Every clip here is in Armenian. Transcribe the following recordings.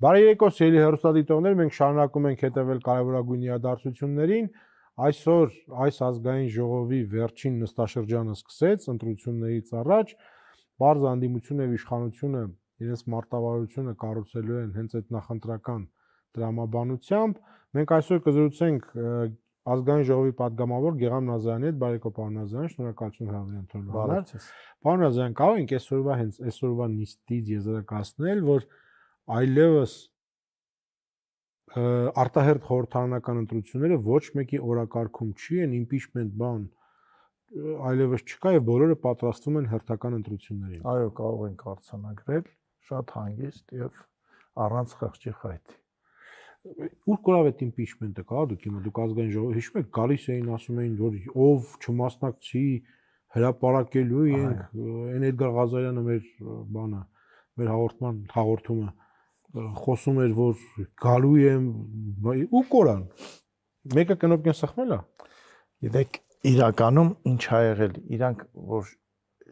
Բարի երեկո, սիրելի հեռուստադիտողներ, մենք շարունակում ենք հետևել կարևորագույն իրադարձություններին։ Այսօր այս ազգային ժողովի վերջին նստաշրջանը սկսեց ընտրություններից առաջ, բարձ անդիմությունը եւ իշխանությունը իրենց մարտավարությունը կառուցելու են հենց այդ նախընտրական տրամաբանությամբ։ Մենք այսօր կզրուցենք ազգային ժողովի падգամավոր Գեղամ Նազարյանի հետ, բարեկո պարոն Նազարյան, շնորհակալություն հրավերի ընդունելու համար։ Պարոն Նազարյան, կարող ենք այսօրվա նիստից եզրակացնել, որ այլևս արտահերթ խորհրդարանական ընտրությունները ոչ մեկի օրակարգում չի են, impeachment բան այլևս չկա եւ բոլորը պատրաստվում են հերթական ընտրություններին։ Այո, կարող ենք արձանագրել շատ հանգիստ եւ առանց խղճի խայթի։ Ուր կորավ այդ impeachment-ը, կա դուք ազգային ժողովի հիշում եք, գալիս էին ասում էին, որ ով չմասնակցի հրապարակելու ենք, այն Էդգար Ղազարյանը մեր բանը, մեր հաղորդումը խոսում էր, որ գալու եմ ու կորան։ Մեկը կնոպկեն սխմել է։ Գիտեք, իրականում ինչ ա եղել, իրանք որ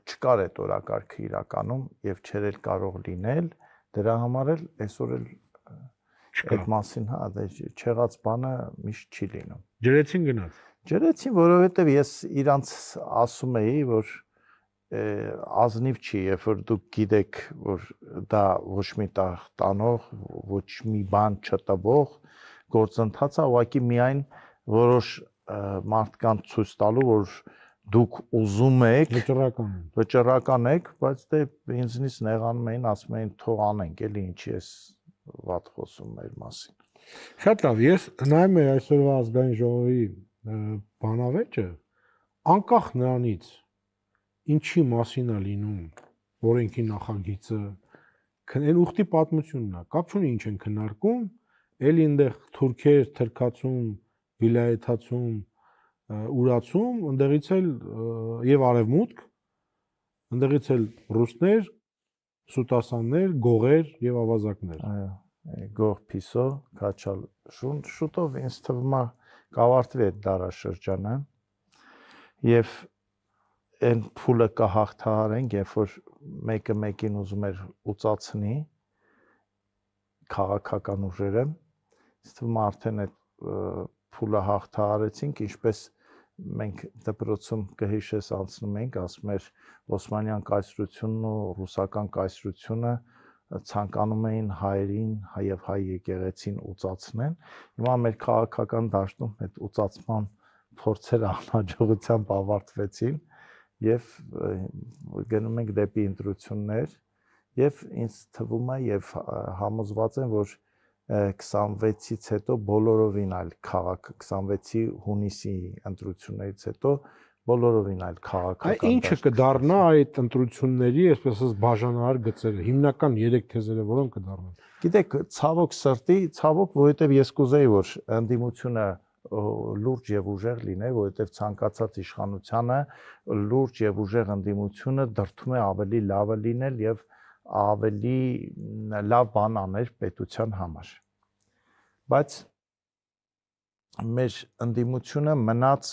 չկար այդ օրակարգը իրականում եւ չէր էլ կարող լինել, դրա համար էլ այսօր էլ այդ մասին, հա, չեղած բանը միշտ չի լինում։ Ջրեցին գնաց։ Ջրեցին, որովհետեւ ես իրանց ասում էի, որ ազնիվ չի, երբ որ դուք գիտեք, որ դա ոչ մի տանող, ոչ մի բան չտվող գործընթաց է, ուղղակի միայն որոշ մարդկանց ցույց տալու, որ դուք ուզում եք, վճռական եք, բայց դե ինձնից նեղանում էին, ասում էին թող անենք, էլի ինչի էս վատ խոսում մեր մասին։ Շատ լավ, ես նայում եմ այսօրվա ազգային ժողովի բանավեճը, անկախ նրանից ինչի մասին է լինում օրենքի նախագիծը, այն ուխտի պատմությունն է, կապ չունի ինչ են քննարկում, էլի այնտեղ թուրքեր, թրքացում, վիլայեթացում, ուրացում, ընդեղից էլ եւ արևմուտք, ընդեղից էլ ռուսներ, սուտասաններ, գողեր եւ ավազակներ։ Այո, գող փիսո, քաչալ շուտով ինձ թվում է կավարտվի այդ դարաշրջանը եւ այն փուլը կհաղթահարենք, երբ որ մեկը մեկին ուզում էր ուծացնի քաղաքական ուժերը, ինձ թվում է արդեն այդ փուլը հաղթահարեցինք, ինչպես մենք դպրոցում կհիշես անցնում ենք, ասում էր Օսմանյան կայսրությունն ու ռուսական կայսրությունը ցանկանում էին հայերին եւ հայ եկեղեցին ուծացնեն։ Հիմա մեր քաղաքական դաշտում այդ ուծացման փորձերը անհաջողությամբ ավարտվեցին եւ գնում ենք դեպի ընտրություններ եւ ինձ թվում է եւ համոզված եմ, որ 26-ից հետո բոլորովին այլ 26-ի հունիսի ընտրություններից հետո բոլորովին այլ քաղաքական ինչը կդառնա այդ ընտրությունների, այսպես ասած, բաժանահար գծերը, հիմնական 3 թեզերը որոնք կդառնան։ Գիտեք, ցավոք սրտի, ցավոք, որովհետեւ ես կուզեի, որ ընդդիմությունը լուրջ եւ ուժեղ լիներ, որովհետեւ ցանկացած իշխանությանը լուրջ եւ ուժեղ ընդդիմությունը դրթում է ավելի լավը լինել եւ ավելի լավ բան աներ պետության համար։ Բայց մեր ընդդիմությունը մնաց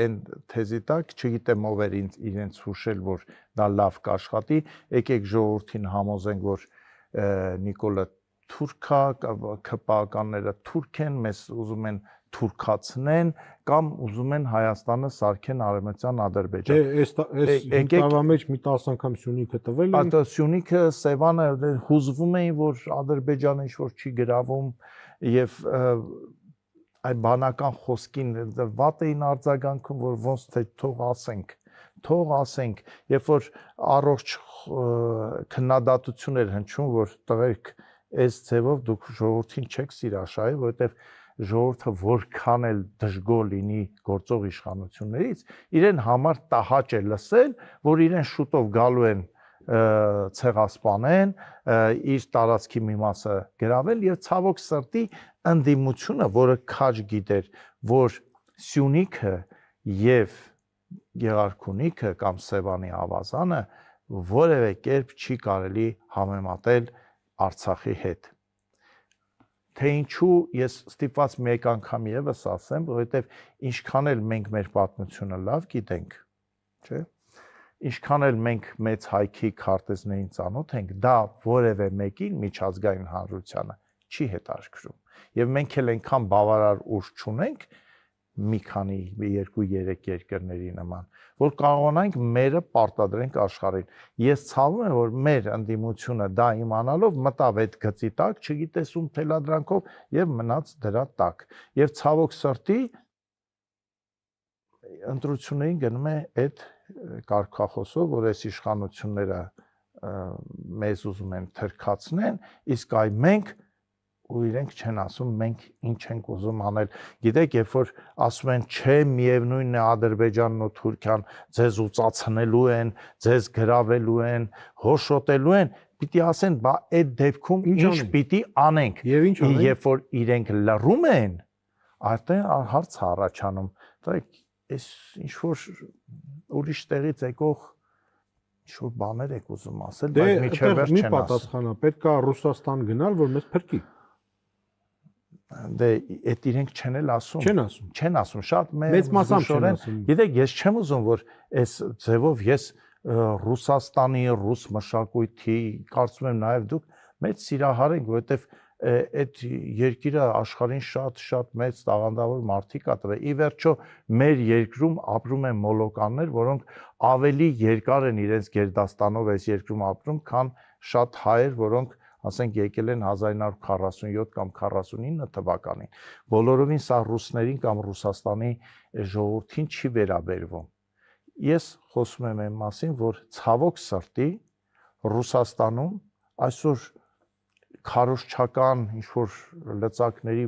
այն թեզի տակ, չգիտեմ ով էր իրենց հուշել, որ դա լավ կաշխատի, եկեք ժողովրդին համոզենք, որ Նիկոլը թուրք է, ԿՊԱ-ականները թուրք են, մեզ ուզում են թուրքացնեն կամ ուզում են Հայաստանը սարքեն արևմտյան Ադրբեջան։ Դե այս տավա մեջ մի 10 անգամ Սյունիքը տվել են։ Սյունիքը, Սևանը հուզվում էին, որ Ադրբեջանը ինչ որ չի գրավում եւ այդ բանական խոսքին վատ էին արձագանքում, որ ոնց թե թող ասենք, երբ որ առողջ քննադատություն էր հնչում, որ տղերք այս ձևով դուք ժողովրդին չեք սիրաշահի, որովհետև ժողովուրդը որքան էլ դժգոհ լինի գործող իշխանություններից, իրեն համար տհաճ է լսել, որ իրեն շուտով գալու են ցեղասպանեն, իր տարածքի մի մասը գրավել եւ ցավոք սրտի ընդդիմությունը, որը քաջ գիտեր, որ Սյունիքը եւ Գեղարքունիքը կամ Սևանի ավազանը որևէ կերպ չի կարելի համեմատել Արցախի հետ։ Թե ինչու ես ստիպված մեկ անգամ եւս ասեմ, որովհետեւ ինչքան էլ մենք մեր պատմությունը լավ գիտենք, չէ՞, ինչքան էլ մենք մեծ հայքի քարտեզներին ծանոթ ենք, դա որևէ մեկին միջազգային հանրությանը չի հետաքրքրում։ Եվ մենք էլ այնքան բավարար ուժ չունենք մի քանի 2-3 երկրների նման, որ կարողանանք մերը պարտադրենք աշխարհին։ Ես ցավում եմ, որ մեր ընդդիմությունը դա իմանալով մտավ այդ գծի տակ, չգիտես ում թելադրանքով եւ մնաց դրա տակ։ Եվ ցավոք սրտի ընտրություններին գնում է այդ կարգախոսով, որ այս իշխանությունները մեզ ուզում են թրքացնեն, իսկ այ մենք ու իրենք չեն ասում մենք ինչ ենք ուզում անել։ Գիտեք, երբ որ ասում են չէ, միևնույնն է Ադրբեջանն ու Թուրքիան ձեզ ուծացնելու են, ձեզ գրավելու են, հոշոտելու են, պիտի ասեն, բա այդ դեպքում ինչ պիտի անենք։ Եվ ինչ անենք։ Երբ որ իրենք լռում են, արդեն հարց է առաջանում։ Դեք, այս ինչ որ ուրիշ տեղից եկող ինչ որ բաներ եք ուզում ասել, բայց միջև վերջ չեն ասում։ Դե պատասխանա, պետք է Ռուսաստան գնալ, որ մեզ փրկի։ Դե այդ իրենք չեն էլ ասում։ Չեն ասում, շատ մեծ մասամբ չեն ասում։ Գիտեք, ես չեմ ուզում, որ այս ձևով ես Ռուսաստանի, ռուս մշակույթի, կարծում եմ նաև դուք մեծ սիրահար եք, որովհետև այդ երկիրը աշխարհին շատ մեծ տաղանդավոր մարդիկ ա տվել։ Ի վերջո մեր երկրում ապրում են մոլոկաններ, որոնք ավելի երկար են իրենց գերդաստանով այս երկրում ապրում, քան շատ հայեր, որոնք ասենք եկել են 1947 կամ 49 թվականին։ Բոլորովին սա ռուսներին կամ Ռուսաստանի ժողովրդին չի վերաբերվում։ Ես խոսում եմ այն մասին, որ ցավոք սրտի Ռուսաստանում այսօր քարոզչական ինչ-որ լծակների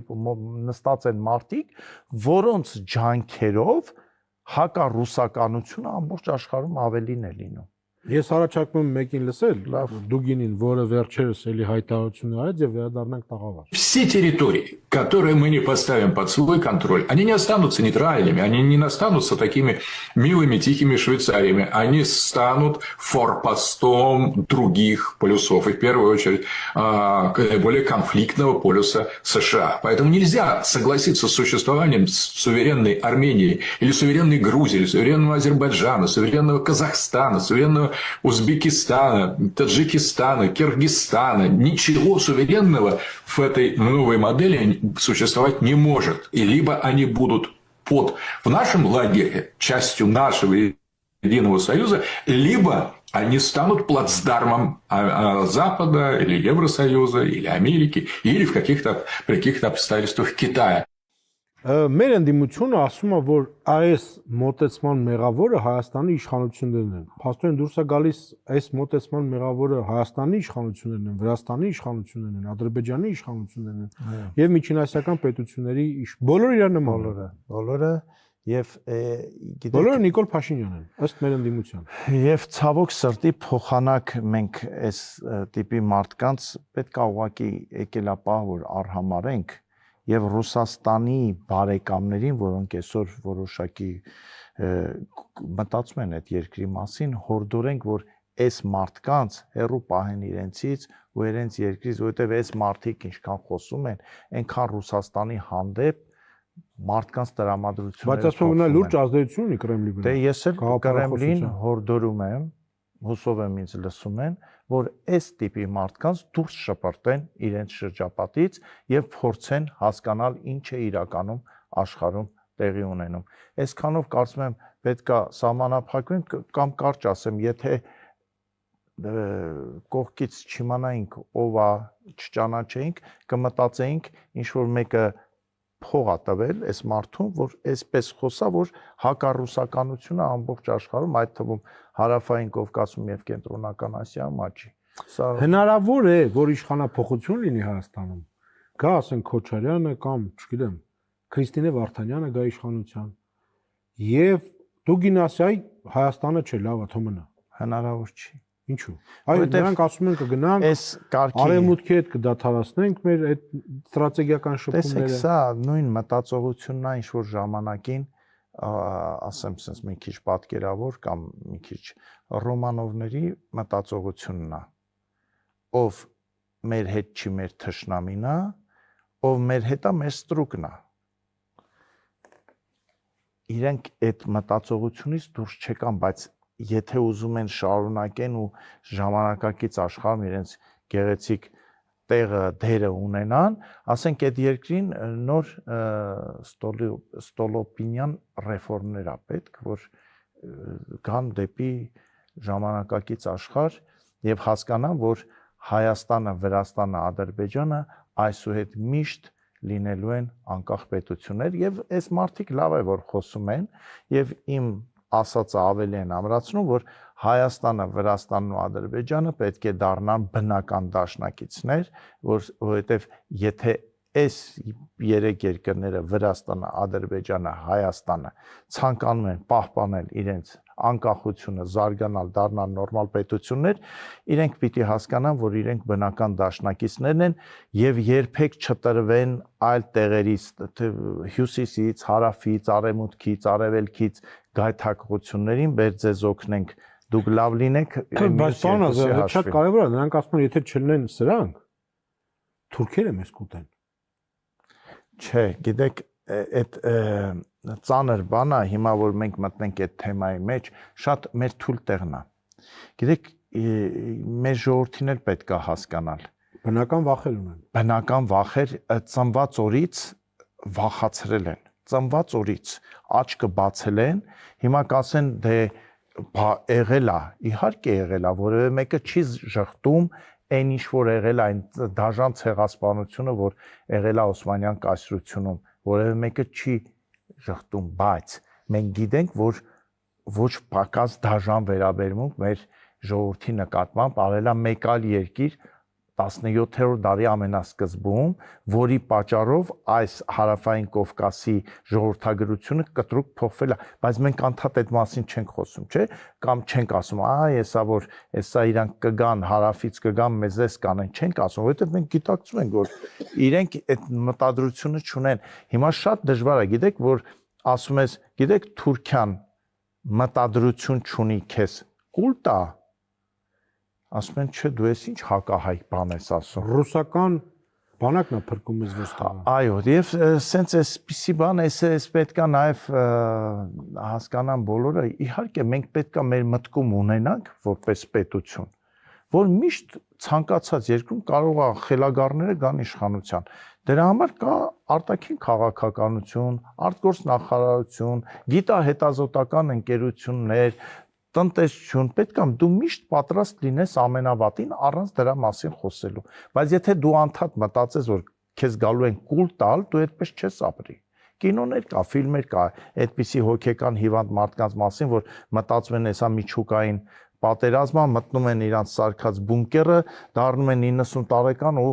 նստած են մարդիկ, որոնց ջանքերով հակառուսականությունը ամբողջ աշխարհում ավելին է լինում։ Ես առաջարկում եմ մեկին լսել, Դուգինին, որը վերջերս էլի հայտարարություն արեց եւ վերադառնանք տաղավար։ Все территории, которые мы не поставим под свой контроль, они не останутся нейтральными, они не останутся такими милыми, тихими Швейцариями, они станут форпостом других полюсов, и в первую очередь наиболее конфликтного полюса США. Поэтому нельзя согласиться с существованием суверенной Армении, или суверенной Грузии, или суверенного Азербайджана, суверенного Казахстана, суверенного Узбекистана, Таджикистана, Киргизстана. Ничего суверенного в этой новой модели существовать не может. И либо они будут в нашем лагере, частью нашего единого союза, либо они станут плацдармом Запада, или Евросоюза, или Америки, или при каких-то обстоятельствах Китая. Մեր ընդդիմությունը ասում է, որ այս մոտեցման մեղավորը Հայաստանի իշխանություններն են։ Փաստորեն դուրս է գալիս այս մոտեցման մեղավորը Հայաստանի իշխանություններն են, Վրաստանի իշխանություններն են, Ադրբեջանի իշխանություններն են եւ միջինասիական պետությունների բոլորը իրար նման են։ Բոլորը եւ բոլորը Նիկոլ Փաշինյանն են, ըստ մեր ընդդիմության։ Եվ ցավոք սրտի փոխանակ մենք այս տիպի մարդկանց պետք է ուղղակի եկելապահ որ արհամարենք եւ Ռուսաստանի բարեկամներին, որոնք այսօր որոշակի մտածում են այդ երկրի մասին, հորդորենք, որ այս մարդկանց հերո պահեն իրենցից ու իրենց երկրից, որովհետեւ այս մարդիկ ինչքան խոսում են, այնքան Ռուսաստանի հանդեպ մարդկանց տրամադրությունները։ Բայց ասում եմ, լուրջ ազդեցություն ունի Կրեմլի վրա։ Դե ես էլ Կրեմլին հորդորում եմ, հուսով եմ ինձ լսում են, որ այս տիպի մարդկանց դուրս շպրտեն իրենց շրջապատից եւ փորձեն հասկանալ ինչ է իրականում աշխարհում տեղի ունենում։ Այսքանով կարծում եմ պետքա սահմանափակվենք կամ կարճ ասեմ, եթե կողքից չիմանայինք ով է, չճանաչեինք, կմտածեինք ինչ որ մեկը փող է տվել այս մարդուն, որ այսպես խոսա, որ հակառուսականությունը ամբողջ աշխարհում, այդ թվում հարավային Կովկասում եւ կենտրոնական Ասիայում աճի։ Սա հնարավոր է, որ իշխանափոխություն լինի Հայաստանում։ Գա ասենք Քոչարյանը կամ, չգիտեմ, Քրիստինե Վարդանյանը գա իշխանության։ Եվ Դուգինասիայի Հայաստանը չէ, լավ է, թող մնա։ Հնարավոր չի։ Ինչու՞։ Այո, նրանք ասում են կգնանք, այս կարգի արևմուտքի հետ կդադարացնենք մեր այդ ստրատեգիական շփումները։ Տեսեք, սա նույն մտածողությունն է, ինչ որ ժամանակին, ասեմ, sense մի քիչ պատկերավոր կամ մի քիչ Ռոմանովների մտածողությունն է, ով մեր հետ չի մեր թշնամին է, ով մեր հետ է մեր ստրուկն է։ Իրենք այդ մտածողությունից դուրս չեկան, բայց եթե ուզում են շարունակեն ու ժամանակակից աշխարհում իրենց գեղեցիկ տեղը դերը ունենան, ասենք այդ երկրին նոր ստոլոպինյան ռեֆորմներ է պետք, որ գան դեպի ժամանակակից աշխարհ եւ հասկանան, որ Հայաստանը, Վրաստանը, Ադրբեջանը այսուհետ միշտ լինելու են անկախ պետություններ եւ այս մարդիկ լավ է որ խոսում են եւ իմ ասածը ավելի են ամրացնում, որ Հայաստանը, Վրաստանն ու Ադրբեջանը պետք է դառնան բնական դաշնակիցներ, որովհետեւ եթե այս երեք երկրները Վրաստանը, Ադրբեջանը, Հայաստանը ցանկանում են պահպանել իրենց անկախությունը, զարգանալ, դառնալ նորմալ պետություններ, իրենք պիտի հասկանան, որ իրենք բնական դաշնակիցներն են եւ երբեք չտրվեն այլ տեղերից, հյուսիսից, հարավից, արևմուտքից, արևելքից գայթակղություններին, բեր ձեզ օգնենք, դուք լավ լինեք, բայց բանը շատ կարևոր է, նրանք ասում են, եթե չլինեն սրանք, թուրքերը մեզ կուտեն։ Չէ, գիտեք, այդ ծանր բան է, հիմա որ մենք մտնենք այդ թեմայի մեջ, շատ մեր թույլ տեղն է։ Գիտեք, մեր ժողովրդին էլ պետք է հասկանալ։ Բնական վախեր ունեն։ Բնական վախեր ծնված օրից վախացրել են։ Ծնված օրից աչքը բացել են, հիմա կասեն դե եղել է, իհարկե եղել է, որովհետեւ մեկը չի ժխտում այն ինչ որ եղել այն դաժան ցեղասպանությունը, որ եղել է Օսմանյան կայսրությունում, որովհետեւ մեկը չի ժխտում, բայց մենք գիտենք, որ ոչ պակաս դաժան վերաբերմունք մեր ժողովրդի նկատմամբ արել է մեկ այլ երկիր 17-րդ դարի ամենասկզբում, որի պատճառով այս հարավային Կովկասի ժողովրդագրությունը կտրուկ փոխվել է, բայց մենք անդադ այդ մասին չենք խոսում, չէ՞, կամ չենք ասում, հեսա որ հեսա իրանք կգան, հարավից կգան, մեզ էս կանեն, չենք ասում, որովհետև մենք գիտակցում ենք, որ իրենք այդ մտադրությունը չունեն։ Հիմա շատ դժվար է, գիտեք, որ ասում ես, գիտեք, Թուրքիան մտադրություն չունի քեզ, կուլ տա։ Ասում են, չէ, դու ես ինչ հակահայ բան ես ասում։ Ռուսական բանակն է փրկում մեզ ոստան։ Այո, եւ սենց էսպիսի բան, էս պետքա նաեւ հասկանան բոլորը, իհարկե մենք պետքա մեր մտքում ունենանք որպես պետություն, որ միշտ ցանկացած երկրում կարող է խելագարները գան իշխանության։ Դրա համար կա արտաքին քաղաքականություն, արտգործ նախարարություն, գիտահետազոտական ընկերություններ, տնտեսություն, պետք է դու միշտ պատրաստ լինես ամենավատին առանց դրա մասին խոսելու։ Բայց եթե դու անդադ մտածես, որ քեզ գալու են կուլ տալ, դու այդպես չես ապրի։ Կինոներ կա, ֆիլմեր կա, այդպիսի հոգեկան հիվանդ մարդկանց մասին, որ մտածում են հեսա միջուկային պատերազմը, մտնում են իրանց սարքած բունկերը, դառնում են 90 տարեկան ու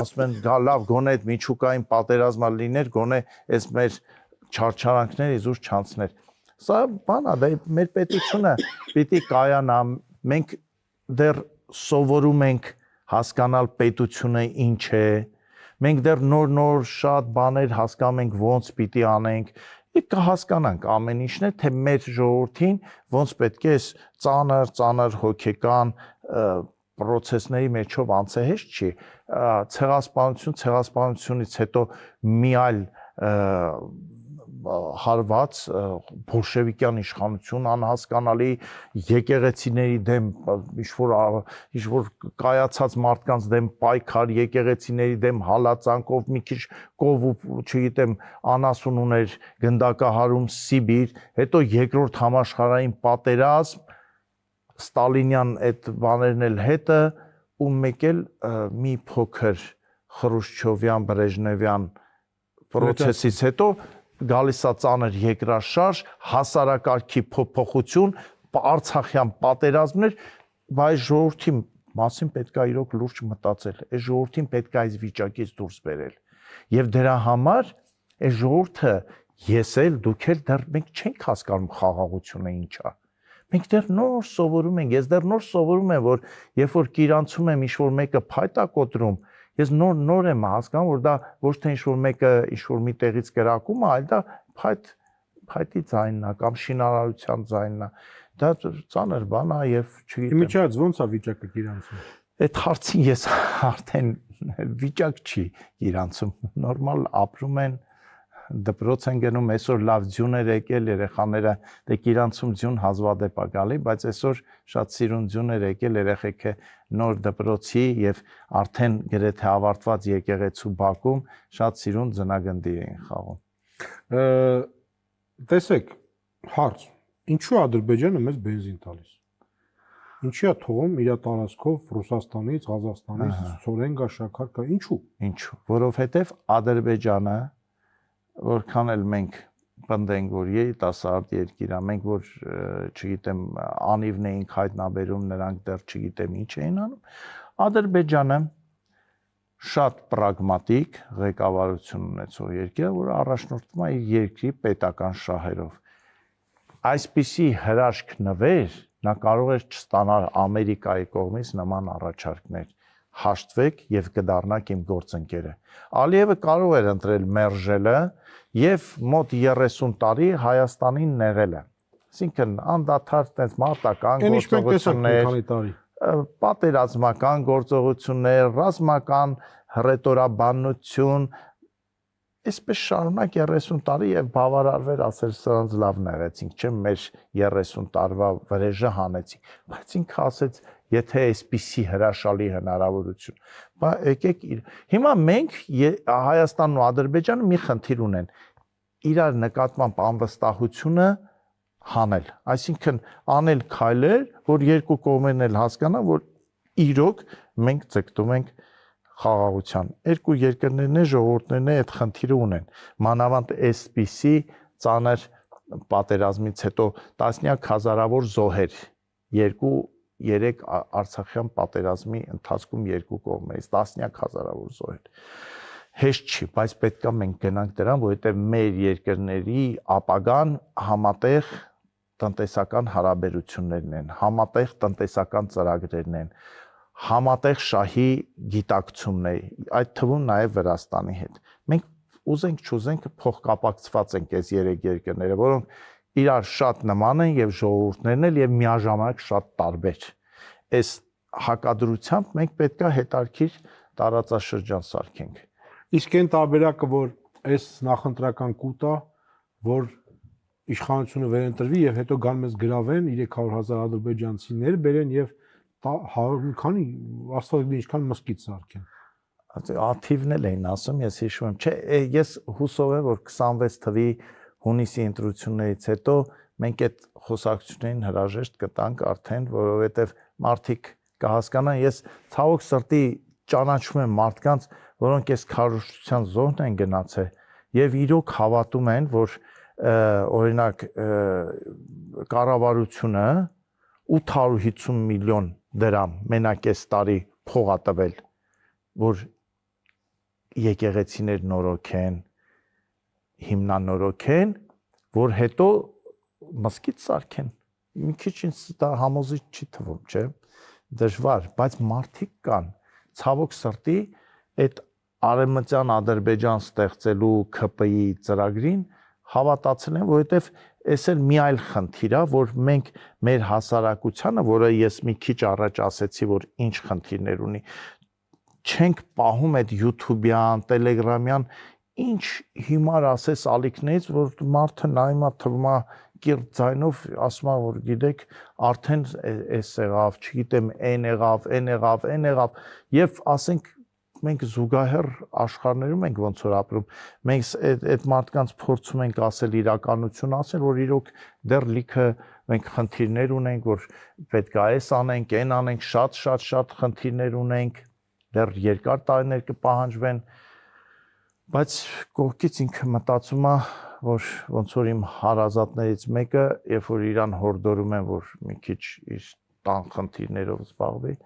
ասում են, գա լավ, գոնե այդ միջուկային պատերազմը լիներ, գոնե այս մեր չարչարանքները իզուր չանցներ։ Սա բան է, դա մեր պետությունը պիտի կայանա, մենք դեռ սովորում ենք հասկանալ պետությունը ինչ է, մենք դեռ նոր շատ բաներ հասկանում ենք ոնց պիտի անենք, եւ կհասկանանք ամեն ինչն է, թե մեր ժողովրդին ոնց պետք է ծանր հոգեկան պրոցեսների մեջով անցը հեշտ չի, ցեղասպանությունից հետո մի այլ հարված բոլշևիկյան իշխանություն անհասկանալի եկեղեցիների դեմ ինչ-որ կայացած մարդկանց դեմ պայքար, եկեղեցիների դեմ հալածանքով մի քիչ կով ու չգիտեմ անասուն ուներ գնդակահարում Սիբիր, հետո երկրորդ համաշխարհային պատերազմ, Ստալինյան այդ բաներն էլ հետը ու մեկ էլ մի փոքր Խրուշչովյան, Բրեժնևյան պրոցեսից հետո գալիս է ծանր երկրաշարժ, հասարակարգի փոփոխություն, Արցախյան պատերազմներ, բայց ժողովրդի մասին պետք է իրոք լուրջ մտածել։ Այս ժողովրդին պետք է այս վիճակից դուրս բերել։ Եւ դրա համար այս ժողովուրդը ես էլ դուք էլ դեռ մենք չենք հասկանում խաղաղությունը ինչ է։ Մենք դեռ նոր սովորում ենք, ես դեռ նոր սովորում եմ, որ երբ որ կիրանցում եմ ինչ-որ մեկը փայտ է կոտրում, ես նոր եմ հասկանում, որ դա ոչ թե ինչ-որ մեկը ինչ-որ մի տեղից կրակում է, այլ դա փայտի ձայնն է կամ շինարարության ձայնն է։ Դա ծանր բան է եւ չգիտեմ։ Իմիջիայից ո՞նց է վիճակը իրանցում։ Այդ հարցին ես արդեն վիճակ չի իրանցում, նորմալ ապրում են, դպրոց են գնում, այսօր լավ ձյուն էր եկել, երեխաները դե իրանցում ձյուն հազվադեպ է գալի, բայց այսօր շատ սիրուն ձյուն էր եկել, երեխեքը նոր դպրոցի եւ արդեն գրեթե ավարտված եկեղեցու բակում շատ սիրուն ձնագնդի էին խաղում։ Տեսեք, հարց, ինչու Ադրբեջանը մեզ բենզին տալիս։ Ինչի է թողում իր տարածքով Ռուսաստանից, Ղազախստանից, Սորենգա, Շաքար, ինչու։ Ինչու, որովհետև Ադրբեջանը, որքան էլ մենք պնդենք, որ երիտասարդ երկիր է, մենք որ, չգիտեմ, անիվն էինք հայտնաբերում, նրանք դեռ չգիտեմ ինչ էին անում, Ադրբեջանը շատ պրագմատիկ ղեկավարություն ունեցող երկիր է, որ առաջնորդվում է իր երկրի պետական շահերով։ Այսպիսի հրաշք նվեր նա կարող էր չստանալ Ամերիկայի կողմից նման առաջարկներ։ Հաշտվեք եւ կդառնաք իմ գործընկերը։ Ալիևը կարող էր ընտրել մերժելը եւ մոտ 30 տարի Հայաստանին նեղելը։ Այսինքն անդադար այդպես մարտական գործողություններ, պատերազմական գործողություններ, ռազմական հռետորաբանություն, այսպես շարունակ 30 տարի եւ բավարարվեր ասել սրանց լավ նեղեցինք, չէ՞ մեր 30 տարվա վրեժը հանեցինք, բայց ինքը ասեց, եթե այսպիսի հրաշալի հնարավորություն, բա եկեք հիմա մենք Հայաստանն ու Ադրբեջանը մի խնդիր ունեն, իրար նկատմամբ անվստահությունը հանել, այսինքն անել քայլեր, որ երկու կողմերն էլ հասկանան, որ իրոք մենք ձգտում ենք խաղաղության։ Երկու երկրներն են, ժողովուրդներն են այդ խնդիրը ունեն։ Մանավանդ այսպիսի ծանր պատերազմից հետո տասնյակ հազարավոր զոհեր, 2-3 Արցախյան պատերազմի ընթացքում երկու կողմերից տասնյակ հազարավոր զոհեր։ Հեշտ չի, բայց պետք է մենք գնանք դրան, որովհետև մեր երկրների ապագան համատեղ տնտեսական հարաբերություններն են, համատեղ տնտեսական ծրագրերն են, համատեղ շահի գիտակցումն է, այդ թվում նաև Վրաստանի հետ։ Մենք ուզենք չուզենք փոխկապակցված ենք այս երեք երկրները, որոնք իրար շատ նման են եւ ժողովուրդներն էլ եւ միաժամանակ շատ տարբեր։ Այս հակադրությամբ մենք պետք է հետարքիր տարածաշրջան սարքենք։ Իսկ այն տարբերակը, որ այս նախընտրական կուտա, որ իշխանությունը վերընտրվի եւ հետո գան մեզ գրավեն 300,000 ադրբեջանցիներ բերեն եւ քանի աստված ինչքան մսկիթ սարքեն։ Աթիվն էլ էին ասում, ես հիշում եմ, չէ, ես հուսով եմ, որ 26 թվի հունիսի ընտրություններից հետո մենք այդ խոսակցություններին հրաժեշտ կտանք արդեն, որովհետև մարդիկ կհասկանան, ես ցավոք սրտի ճանաչում եմ մարդկանց, որոնք այս քարոզչության զոհն են գնացել եւ իրոք հավատում են, որ օրինակ կառավարությունը 850 միլիոն դրամ մենակ այս տարի փող ա տվել, որ եկեղեցիներ նորոգեն, հիմնանորոգեն, որ հետո մսկիթ սարքեն։ Մի քիչ ինձ դա համոզիչ չի թվում, չէ՞։ Դժվար, բայց մարդիկ կան, ցավոք սրտի, այդ Արևմտյան Ադրբեջան ստեղծելու ՔՊ-ի ծրագրին հավատացել են, որովհետև այս էլ մի այլ խնդիր է, որ մենք մեր հասարակությանը, որը ես մի քիչ առաջ ասեցի, որ ինչ խնդիրներ ունի, չենք պահում այդ YouTube-յան, Telegram-յան, ինչ հիմար ասես ալիքներից, որ մարդը նայում է, թվում է կիրթ ձայնով, ասում է, որ գիտեք, արդեն էս եղավ, չգիտեմ, այն եղավ, եւ ասենք մենք զուգահեռ աշխարհներում ենք ոնց որ ապրում, մենք այդ մարդկանց փորձում ենք ասել իրականություն, ասել, որ իրոք դեռ լիքը մենք խնդիրներ ունենք, որ պետք է այս անենք, այն անենք, շատ խնդիրներ ունենք, դեռ երկար տարիներ կպահանջվեն, բայց կողքից ինքը մտածում է, որ ոնց որ իմ հարազատներից մեկը, երբ որ իրան հորդորում են, որ մի քիչ իր տան խնդիրներով զբաղվի,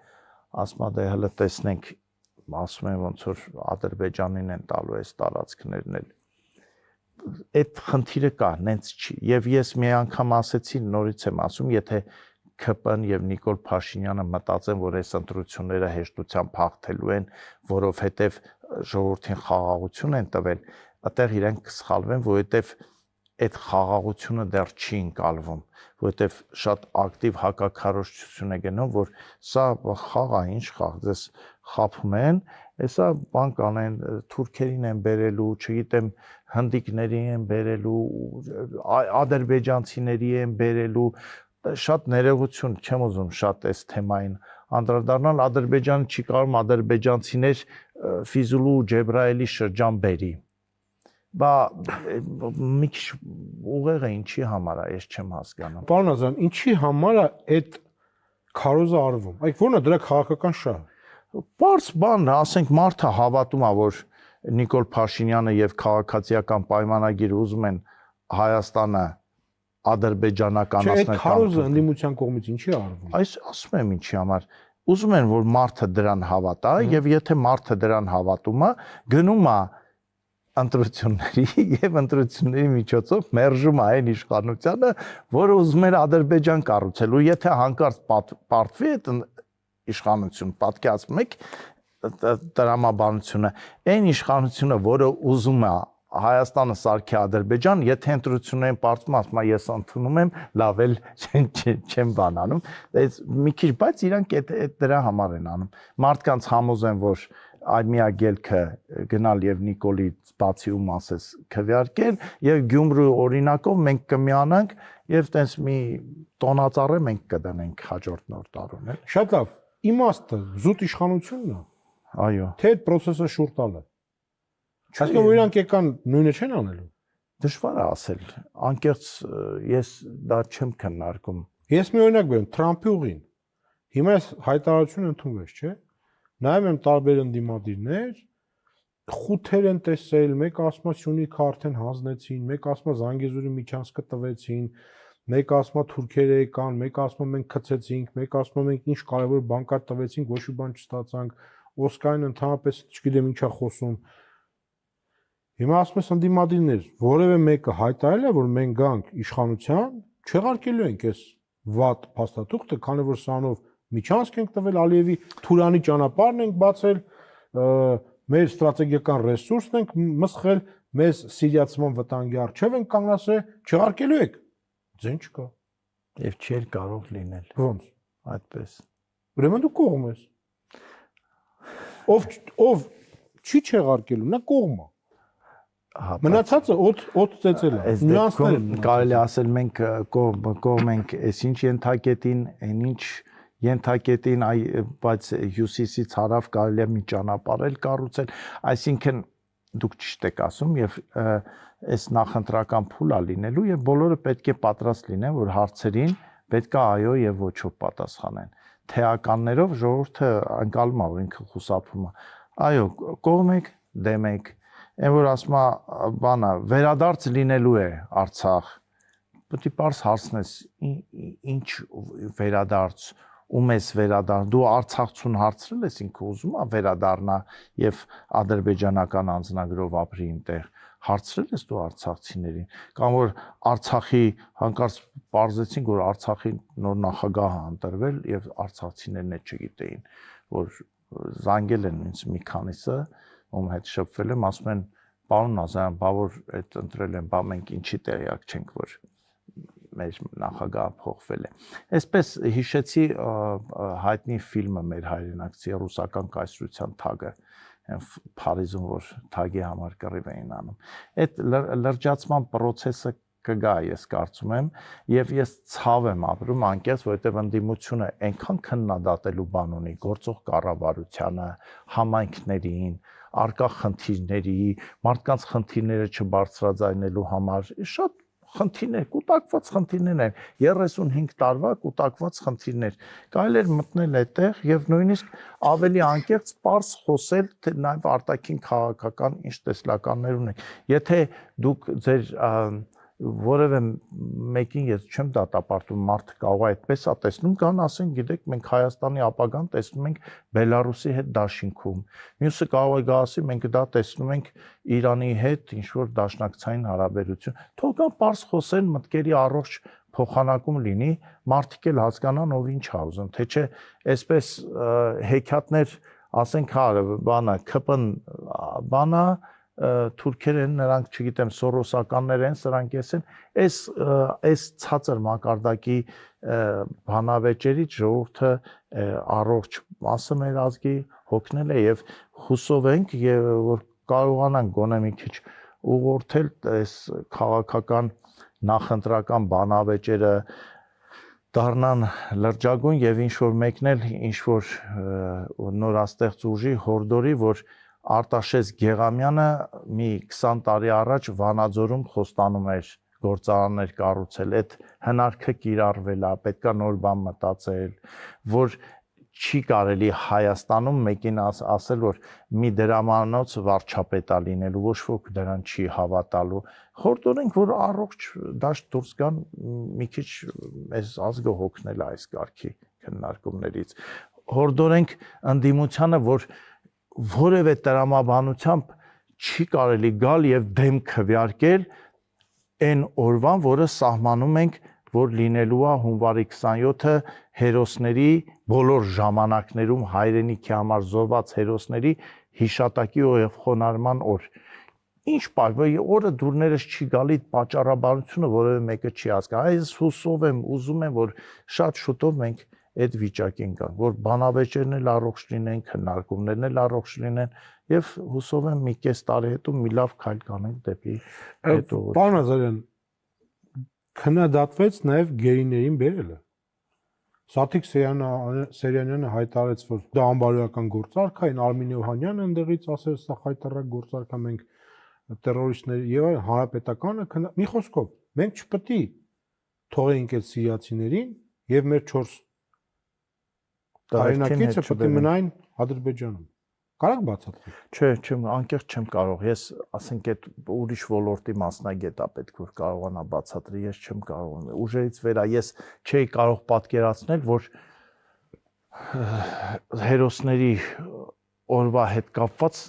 ասում է դե հələ տեսնենք, ասում են ոնց որ Ադրբեջանին են տալու այս տարածքներն էլ։ Այդ խնդիրը կա, նենց չի։ Եվ ես մի անգամ ասեցի, նորից եմ ասում, եթե ՔՊ-ն եւ Նիկոլ Փաշինյանը մտածեն, որ այս ընտրությունները հեշտությամբ հաղթելու են, որովհետեւ ժողովրդին խաղաղություն են տվել, այդտեղ իրենք կսխալվեն, որովհետեւ այդ խաղաղությունը դեռ չի ընկալվում, որովհետև շատ ակտիվ հակակարողություն է գնում, որ սա խաղ է, ինչ խաղ, դες խափում են, հեսա բան կանեն, թուրքերին են բերելու, չգիտեմ, հնդիկներին են բերելու, ադրբեջանցիների են բերելու, շատ ներողություն, չեմ ուզում շատ այս թեմային անդրադառնալ, Ադրբեջանը չի կարող ադրբեջանցիներ Ֆիզուլու Ջեբրայելի շրջան բերի։ Բա մի քիչ ուղեղը ինչի համար է, ես չեմ հասկանում։ Պարոն Ազարյան, ինչի համար է այդ քարոզը արվում։ Այդ ո՞րն է դրա քաղաքական շահը։ Պարզ բան, ասենք մարդը հավատում է, որ Նիկոլ Փաշինյանը եւ քաղաքացիական պայմանագիրը ուզում են Հայաստանը ադրբեջանականացնել։ Չէ, այդ քարոզը ընդդիմության կողմից ինչի է արվում։ Այս ասում եմ ինչի համար։ Ուզում են, որ մարդը դրան հավատա, եւ եթե մարդը դրան հավատում է, գնում է ընտրությունների եւ ընտրությունների միջոցով մերժում է այն իշխանությունը, որը ուզում էր Ադրբեջան կառուցել, ու եթե հանկարծ պարտվի այդ իշխանություն, պատկերացնում եք տրամաբանությունը, այն իշխանությունը, որը ուզում է Հայաստանը սարքի Ադրբեջան, եթե ընտրություններին պարտվում ասում է ես ընդունում եմ, լավ էլ չեմ բանանում, այս մի քիչ, բայց իրանք այդ դրա համար են անում։ Մարդկանց համոզեն, որ Արմիագելքը գնալ եւ Նիկոլից բացի ում ասես քվեարկեն եւ Գյումրու օրինակով մենք կմիանանք եւ տենց մի տոնածառը մենք կդնենք հաջորդ նոր տարուն, էլ։ Շատ լավ, իմաստը զուտ իշխանությունն է։ Այո։ Թե այդ process-ը շուռ տալը։ Այսինքն որ իրանք եկան նույնը չեն անելու։ Դժվար է ասել։ Անկեղծ ես դա չեմ քննարկում։ Ես մի օրինակ բերեմ Թրամփի ուղին։ Հիմա այս հայտարարությունը ընդունվեց, չէ՞։ Նայում եմ տարբեր ընդդիմադիրներ, խութեր են տեսել, մեկ ասում է Սյունիքը արդեն հանձնեցին, մեկ ասում է Զանգեզուրի միջանցքը տվեցին, մեկ ասում է թուրքերը եկան, մեկ ասում է մենք քցեցինք, մեկ ասում է մենք ինչ կարևոր բանկար տվեցինք, ոչ մի բան չստացանք, Օսկային ընդհանրապես չգիտեմ ինչա խոսում։ Հիմա ասում ես ընդդիմադիրներ, որևէ մեկը հայտարարել է, որ մենք գանք իշխանության, չեղարկելու ենք այս վատ փաստաթուղթը, քանի որ սրանով միջանցք ենք տվել Ալիևի Թուրանի ճանապարհն ենք բացել, մեր ստրատեգիական ռեսուրսն ենք մսխել, մեզ սիրիացման վտանգի առջև ենք կանգնացրել, չեղարկելու եք։ Ձեն չկա։ Եվ չի կարող լինել։ Ոնց։ Այդպես։ Ուրեմն դու կողմ ես։ Ով չի չեղարկելու, նա կողմ է։ Մնացածը օդ ծեծել է։ Նյուանսները կարելի ասել մենք կողմ ենք, այսինչ ենթակետին, այնինչ ենթակետին, բայց հյուսիսից հարավ կարելի է մի ճանապարհ կառուցել, այսինքն դուք ճիշտ եք ասում եւ այս նախընտրական փուլ է լինելու եւ բոլորը պետք է պատրաստ լինեն, որ հարցերին պետք է այո եւ ոչով պատասխանեն։ Թեականներով ժողովուրդը անկալում է, որ ինքը խուսափում է։ Այո, կողմ եք, դեմ եք։ Այն որ ասում է, բանա, վերադարձ լինելու է Արցախ։ Պետք է պարզ հարցնես, ինչ վերադարձ, ում ես վերադառնում, դու Արցախցուն հարցրել ես ինքը ուզում է վերադառնա եւ ադրբեջանական անձնագրով ապրի այնտեղ, հարցրել ես դու արցախցիներին, կամ որ Արցախի հանկարծ պարզեցին, որ Արցախի նոր նախագահը ընտրվել եւ արցախցիներն էլ չգիտեին, որ զանգել են ինձ մի քանիսը, ում հետ շփվել եմ, ասում են, պարոն Ազարյան, բա որ այդ ընտրել են, բա մենք ինչի տեղյակ չենք, որ մեր նախագահը փոխվել է։ Այսպես հիշեցի հայտնի ֆիլմը մեր հայրենակցի ռուսական կայսրության թագը, Փարիզում որ թագի համար կռիվ էին անում։ Այդ լրջացման process-ը կգա, ես կարծում եմ, եւ ես ցավ եմ ապրում անկեղծ, որովհետեւ ընդդիմությունը այնքան քննադատելու բան ունի գործող կառավարությանը, համայնքներին, արկա խնդիրների, մարդկանց խնդիրները չբարձրաձայնելու համար, շատ խնդիրներ, կուտակված խնդիրներ են, 35 տարվա կուտակված խնդիրներ։ Կարելի էր մտնել այդտեղ եւ նույնիսկ ավելի անկեղծ պարզ խոսել, թե նաեւ արտաքին քաղաքական ինչ տեսլականներ ունենք։ Եթե դուք ձեր որևէ մեկին ես չեմ դատապարտում, մարդը կարող է այդպես է տեսնում, կան ասեն, գիտեք, մենք Հայաստանի ապագան տեսնում ենք Բելարուսի հետ դաշինքում։ Մյուսը կարող է գա ասի, մենք դա տեսնում ենք Իրանի հետ ինչ որ դաշնակցային հարաբերություն։ Թող կան պարզ խոսեն, մտքերի առողջ փոխանակում լինի, մարդիկ էլ հասկանան, ով ինչ է ուզում, թե չէ, այսպես հեքիաթներ, ասենք, բանա, ԿՊ-ն բանա թուրքեր են, նրանք, չգիտեմ, սորոսականներ են, սրանք են, այս ցածր մակարդակի բանավեճերից ժողովուրդը առողջ մասը մեր ազգի հոգնել է եւ հուսով ենք եւ որ կարողանանք գոնե մի քիչ ուղղորդել այս քաղաքական նախընտրական բանավեճերը դառնան լրջագույն եւ ինչ որ մեկնել ինչ որ նորաստեղծ ուժի հորդորի որ Արտաշես Գեղամյանը մի 20 տարի առաջ Վանաձորում խոստանում էր գործարաններ կառուցել, այդ հնարքը կիրառվել է, պետքա նոր բան մտածել, որ չի կարելի Հայաստանում մեկին ասել, որ մի դրամանոց վարչապետ է լինելու, ոչ ոք դրան չի հավատալու։ Հորդորենք, որ առողջ դաշտ դուրս գան մի քիչ այս ազգը հոգնել այս կարգի քննարկումներից։ Հորդորենք ընդդիմությանը, որ որևէ տրամաբանությամբ չի կարելի գալ եւ դեմ քվեարկել այն օրվան, որը սահմանում ենք, որ լինելու է հունվարի 27-ը հերոսների բոլոր ժամանակներում հայրենիքի համար զոհված հերոսների հիշատակի եւ խոնարհման օր։ Ինչ պարզ, օրը դուրներս չի գալի պատճառաբանությունը որևէ մեկը չի հասկանում։ Այս հուսով եմ, ուզում եմ, որ շատ շուտով մենք այդ վիճակին գանք, որ բանավեճերն էլ առողջ լինեն, քննարկումներն էլ առողջ լինեն եւ հուսով եմ մի կես տարի հետո մի լավ քայլ կանենք դեպի այդ ուղղությունը։ Պարոն Ազարյան, քննադատվեց նաեւ գերիներին բերելը։ Սաթիկ Սերյանյանը հայտարարեց, որ դա անբարոյական գործարք է, Արմին Օհանյանը ընդդեղից ասել, սա խայտարակ գործարք է, մենք տերորիստներ եւ հանրապետականը մի խոսքով, մենք չպետք է թողենք այդ սիրիացիներին եւ մեր 4 տարինակիցը պետք է մնային Ադրբեջանում։ Կարո՞ղ բացատրել։ Չէ, անկեղծ չեմ կարող։ Ես, ասենք, այդ ուրիշ ոլորտի մասնագետ է պետք որ կարողանա բացատրել, ես չեմ կարող։ Ուժերից վեր է, ես չէի կարող պատկերացնել, որ հերոսների օրվա հետ կապված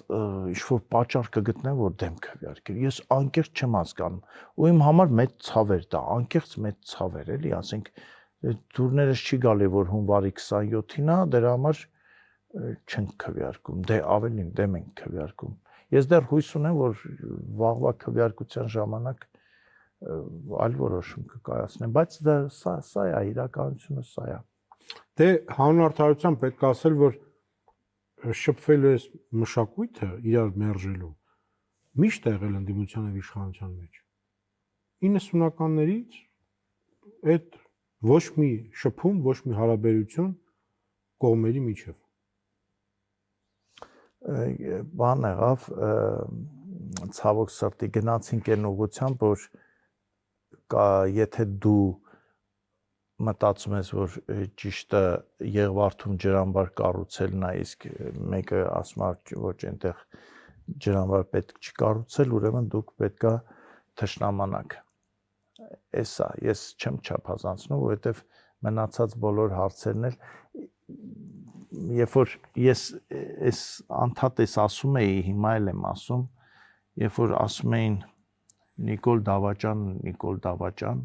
ինչ-որ պատճառ կգտնեմ, որ դեմ քվեարկել։ Ես անկեղծ չեմ հասկանում։ Ու իմ համար մեծ ցավ էր դա, անկեղծ մեծ ցավ էր, էլի, ասենք, դուրներս չի գալի, որ հունվարի 27-ին է, դրա համար չենք քվեարկում, դե ավելին դեմ ենք քվեարկում։ Ես դեռ հույս ունեմ, որ վաղվա քվեարկության ժամանակ այլ որոշում կկայացնեն, բայց դա սա է, իրականությունը սա է։ Դե հանուն արդարության պետք է ասել, որ շփվելու է մշակույթը իրար մերժելու միշտ եղել ընդդիմության եւ իշխանության մեջ 90-ականներից այդ ոչ մի շփում, ոչ մի հարաբերություն կողմերի միջև բան եղավ ցավոք սրտի գնացինք այն ուղղությամբ որ եթե դու մտածում ես որ ճիշտը Եղվարդում ջրամբար կառուցելն է իսկ մեկը ասում է ոչ այնտեղ ջրամբար պետք չի կառուցել ուրեմն դուք պետքա թշնամանաք էսա ես չեմ չափազանցնում որովհետև մնացած բոլոր հարցերն էլ երբ որ ես այս անդհատես ասում էի հիմա էլ եմ ասում երբ որ ասում էին Նիկոլ Դավաճան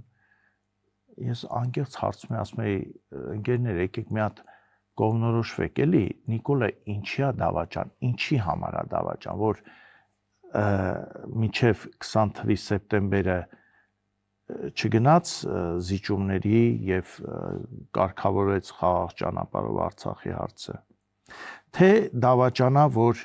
ես անկեղծ հարցում եմ ասում էի ընկերներ եկեք մի հատ կողմնորոշվեք էլի Նիկոլը ինչի է Դավաճան ինչի համար է Դավաճան որ մինչև 20 թվականի սեպտեմբերը չգնաց զիջումների եւ կարգավորեց խաղաղ ճանապարհով Արցախի հարցը թե Դավաճանա որ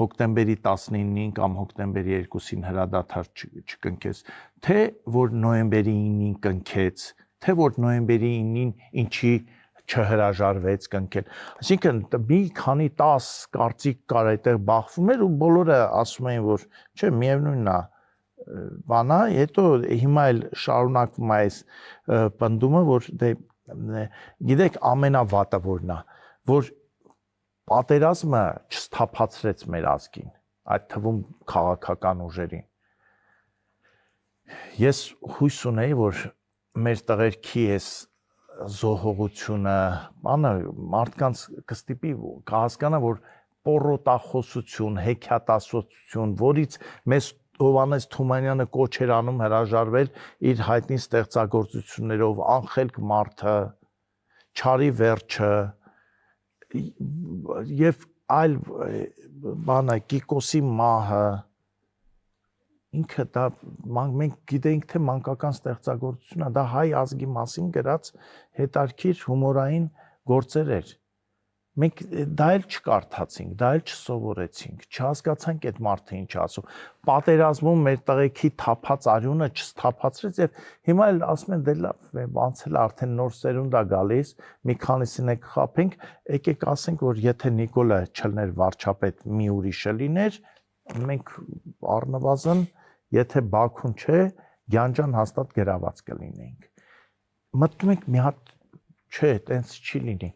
հոկտեմբերի 19-ին կամ հոկտեմբերի 2-ին հրադադար չկնքեց թե որ նոյեմբերի 9-ին կնքեց թե որ նոյեմբերի 9-ին ինչի չհրաժարվեց կնքել այսինքն մի քանի 10 կարծիք կար այդտեղ բախվում էր ու բոլորը ասում էին որ չէ միևնույնն է բանա հետո հիմա էլ շարունակվում է այս պնդումը որ դե գիտեք ամենավատը որն է որ պատերազմը չսթափացրեց մեր ազգին այդ թվում քաղաքական ուժերին ես հույս ունեի որ մեր տղերքի էս զոհողությունը բանը մարդկանց կստիպի կհասկանա որ պորոտախոսություն հեքիաթասոցություն որից մեզ Հովանես Թումանյանը կոչ էր անում հրաժարվել իր հայտնի ստեղծագործություններով անխելք մարդը չարի վերջը եւ այլ բանը Կիկոսի մահը ինքը դա մենք գիտենք թե մանկական ստեղծագործությունը դա հայ ազգի մասին գրած հետարքիր հումորային գործեր էր մենք դա էլ չկարդացինք դա էլ չսովորեցինք չհասկացանք այդ մարդը ինչ ասում պատերազմում մեր տղեկի թափած արյունը չսթափացրեց եւ հիմա էլ ասում են դե լավ անցել արդեն նոր սերունդ է գալիս մի քանիսին եք խափենք եկեք ասենք որ եթե Նիկոլը չլներ վարչապետ մի ուրիշը լիներ մենք առնվազն եթե Բաքուն չէ, Գյանջան հաստատ գրաված կլինեինք։ Մտնում ենք մի հատ չէ, տենց չի լինի։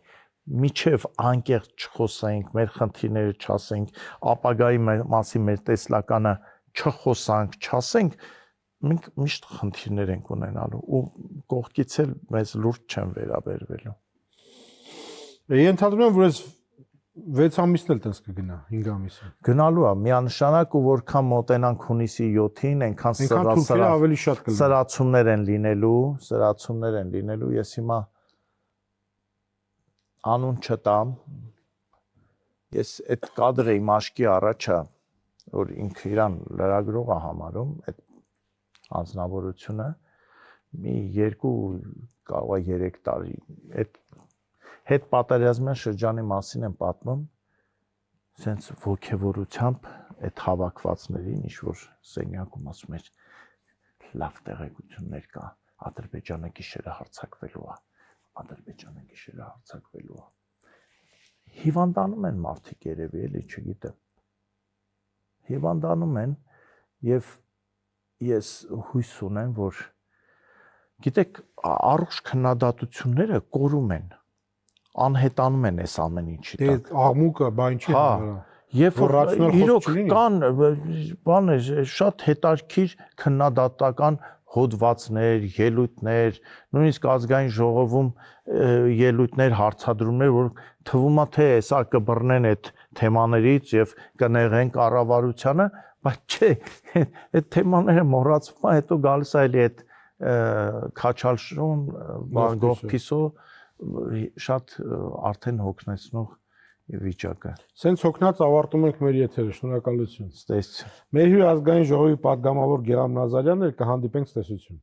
Միջև անկեղծ չխոսենք, մեր խնդիրները չասենք, ապագայի մասին մեր տեսլականը չխոսանք, չասենք, մենք միշտ խնդիրներ ենք ունենալու ու կողքից էլ մեզ լուրջ չեն վերաբերվելու։ Ենթադրում եմ, որ այս 6 ամիսն էլ տես կգնա, 5 ամիսը։ Գնալու է, միանշանակ ու որքան մոտենանք հունիսի 7-ին, այնքան թուրքերը ավելի շատ կլինի։ Սրացումներ են լինելու, ես հիմա անուն չտամ, ես այդ կադրը իմ աշկի առաջա, որ ինքը իրան լրագրող է համարում, այդ անձնավորությունը, մի 2 կարող է 3 տարի, այդ հետ պատերազմյան շրջանի մասին եմ պատմում, սենց ոգևորությամբ այդ հավաքվածներին, ինչ-որ սենյակում ասում էր, լավ տեղեկություններ կա, Ադրբեջանը գիշերը հարձակվելու է, հիվանդանում են մարդիկ երևի, էլի չգիտեմ, հիվանդանում են և ես հույս ունեմ, որ գիտեք, առողջ քննադատությունները կորում են, անհետանում են այս ամեն ինչի տակ։ Աղմուկը, բա ինչի հա, Եվ իրոք կան բանը շատ հետաքրքիր քննադատական հոդվածներ, ելույթներ, նույնիսկ ազգային ժողովում ելույթներ, հարցադրումներ, որ թվում է թե հեսա կբռնեն այդ թեմաներից եւ կնեղեն կառավարությանը, բայց չէ, այդ թեմաները մոռացվում է, հետո գալիս է էլի այդ քաչալշուն, գողփիսո շատ արդեն հոգնեցնող վիճակը։ Սենց հոգնած ավարտում ենք մեր եթերը, շնորհակալություն։ Ստեսություն։ Մեր հյուր ազգային ժողովի պատգամավոր Գերամ Նազարյանն էր, կհանդիպենք, ցտեսություն։